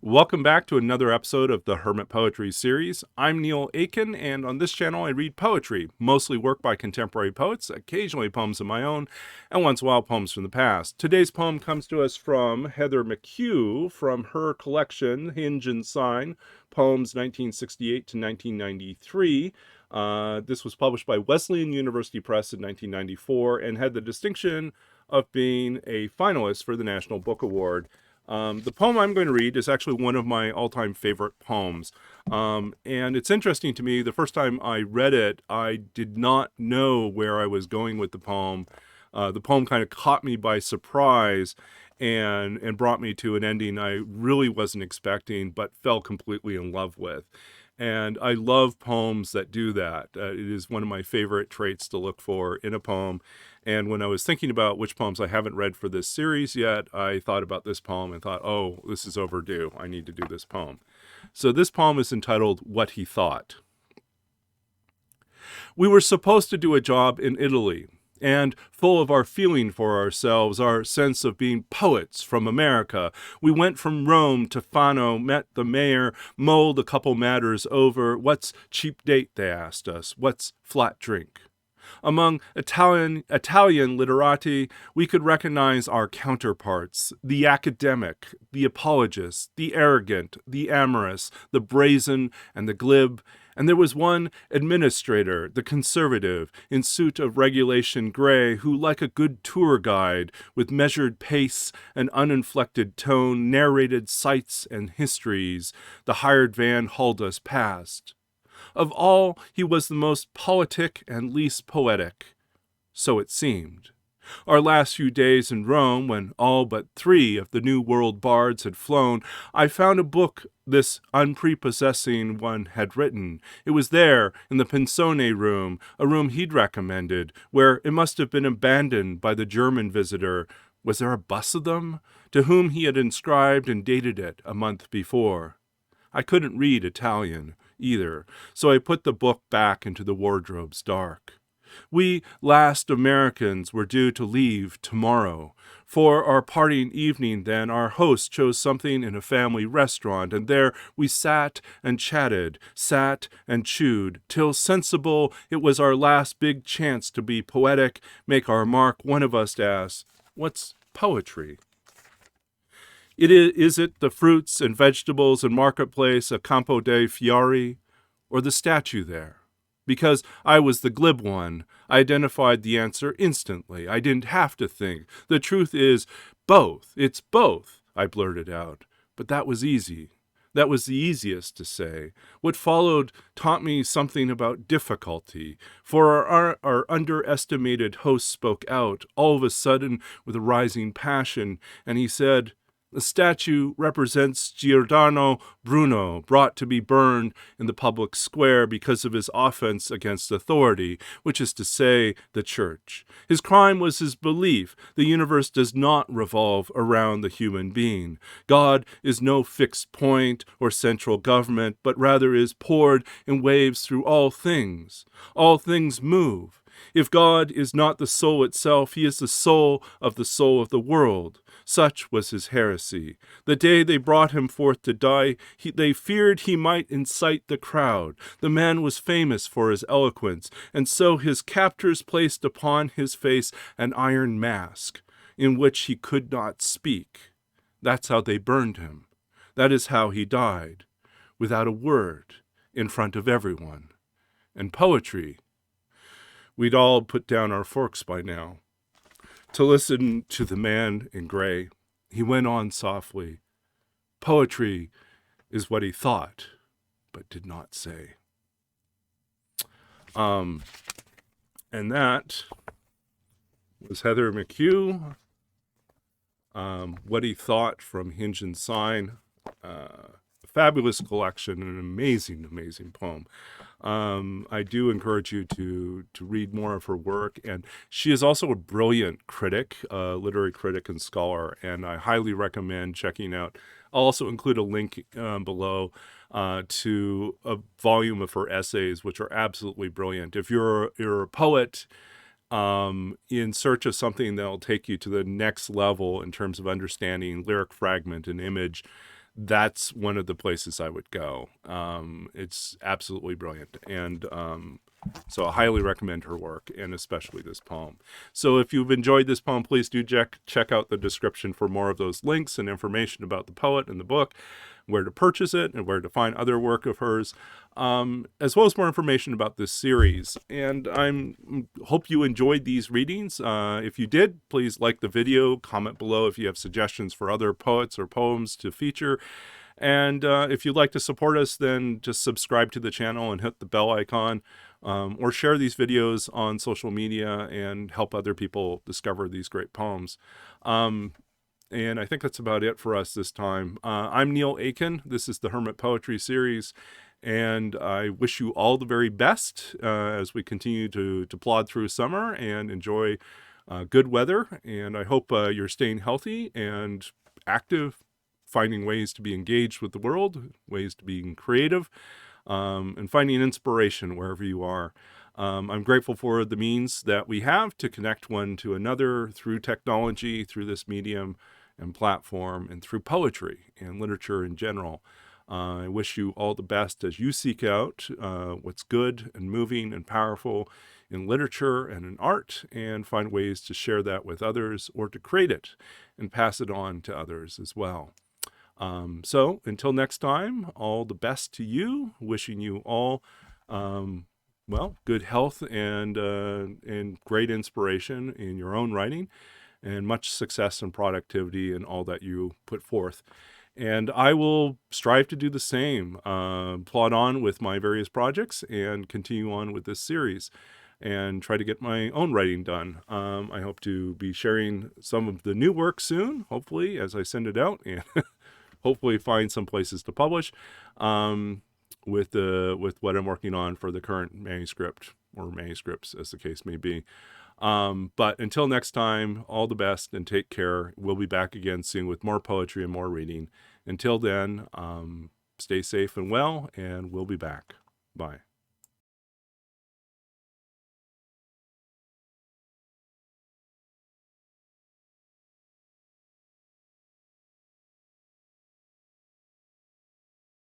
Welcome back to another episode of the Hermit Poetry Series. I'm Neil Aitken, and on this channel I read poetry, mostly work by contemporary poets, occasionally poems of my own, and once in a while poems from the past. Today's poem comes to us from Heather McHugh from her collection, Hinge Sign, Poems 1968 to 1993. This was published by Wesleyan University Press in 1994 and had the distinction of being a finalist for the National Book Award. The poem I'm going to read is actually one of my all-time favorite poems. And it's interesting to me, the first time I read it, I did not know where I was going with the poem. The poem kind of caught me by surprise and brought me to an ending I really wasn't expecting, but fell completely in love with. And I love poems that do that. It is one of my favorite traits to look for in a poem. And when I was thinking about which poems I haven't read for this series yet, I thought about this poem and thought, oh, this is overdue. I need to do this poem. So this poem is entitled, What He Thought. We were supposed to do a job in Italy, and full of our feeling for ourselves, our sense of being poets from America. We went from Rome to Fano, met the mayor, mulled a couple matters over. What's cheap date, they asked us. What's flat drink? Among Italian literati, we could recognize our counterparts, the academic, the apologist, the arrogant, the amorous, the brazen, and the glib. And there was one administrator, the conservative, in suit of regulation gray, who, like a good tour guide, with measured pace and uninflected tone, narrated sights and histories the hired van hauled us past. Of all, he was the most politic and least poetic. So it seemed. Our last few days in Rome, when all but 3 of the New World bards had flown, I found a book this unprepossessing one had written. It was there, in the pensione room, a room he'd recommended, where it must have been abandoned by the German visitor. Was there a bus of them? To whom he had inscribed and dated it a month before. I couldn't read Italian either, so I put the book back into the wardrobe's dark. We last Americans were due to leave tomorrow. For our parting evening then, our host chose something in a family restaurant, and there we sat and chatted, sat and chewed, till sensible it was our last big chance to be poetic, make our mark. One of us asked, "What's poetry?" Is it the fruits and vegetables and marketplace, a campo dei fiori, or the statue there? Because I was the glib one, I identified the answer instantly. I didn't have to think. The truth is, both. It's both, I blurted out. But that was easy. That was the easiest to say. What followed taught me something about difficulty, for our underestimated host spoke out, all of a sudden with a rising passion, and he said, "The statue represents Giordano Bruno, brought to be burned in the public square because of his offense against authority, which is to say, the church. His crime was his belief the universe does not revolve around the human being. God is no fixed point or central government, but rather is poured in waves through all things. All things move. If God is not the soul itself, he is the soul of the world. Such was his heresy. The day they brought him forth to die, they feared he might incite the crowd. The man was famous for his eloquence, and so his captors placed upon his face an iron mask, in which he could not speak. That's how they burned him. That is how he died, without a word, in front of everyone. And poetry, we'd all put down our forks by now. To listen to the man in gray, he went on softly. Poetry is what he thought, but did not say. And that was Heather McHugh. What He Thought from Hinge Sign. A fabulous collection, an amazing, amazing poem. I do encourage you to read more of her work, and she is also a brilliant critic, literary critic and scholar, and I highly recommend checking out. I'll also include a link below to a volume of her essays, which are absolutely brilliant. If you're a poet in search of something that'll take you to the next level in terms of understanding lyric fragment and image, that's one of the places I would go. It's absolutely brilliant. And so I highly recommend her work, and especially this poem. So if you've enjoyed this poem, please do check out the description for more of those links and information about the poet and the book, where to purchase it, and where to find other work of hers, as well as more information about this series. And I hope you enjoyed these readings. If you did, please like the video, comment below if you have suggestions for other poets or poems to feature. And if you'd like to support us, then just subscribe to the channel and hit the bell icon, or share these videos on social media and help other people discover these great poems. And I think that's about it for us this time. I'm Neil Aitken. This is the Hermit Poetry Series, and I wish you all the very best as we continue to plod through summer and enjoy good weather. And I hope you're staying healthy and active, finding ways to be engaged with the world, ways to be creative, and finding inspiration wherever you are. I'm grateful for the means that we have to connect one to another through technology, through this medium and platform, and through poetry and literature in general. I wish you all the best as you seek out what's good and moving and powerful in literature and in art, and find ways to share that with others, or to create it and pass it on to others as well. So until next time, all the best to you. Wishing you all well, good health and great inspiration in your own writing, and much success and productivity in all that you put forth. And I will strive to do the same, plod on with my various projects and continue on with this series and try to get my own writing done. I hope to be sharing some of the new work soon, hopefully, as I send it out, and hopefully find some places to publish with what I'm working on for the current manuscript, or manuscripts as the case may be. But until next time, all the best and take care. We'll be back again soon with more poetry and more reading. Until then, stay safe and well, and we'll be back. Bye.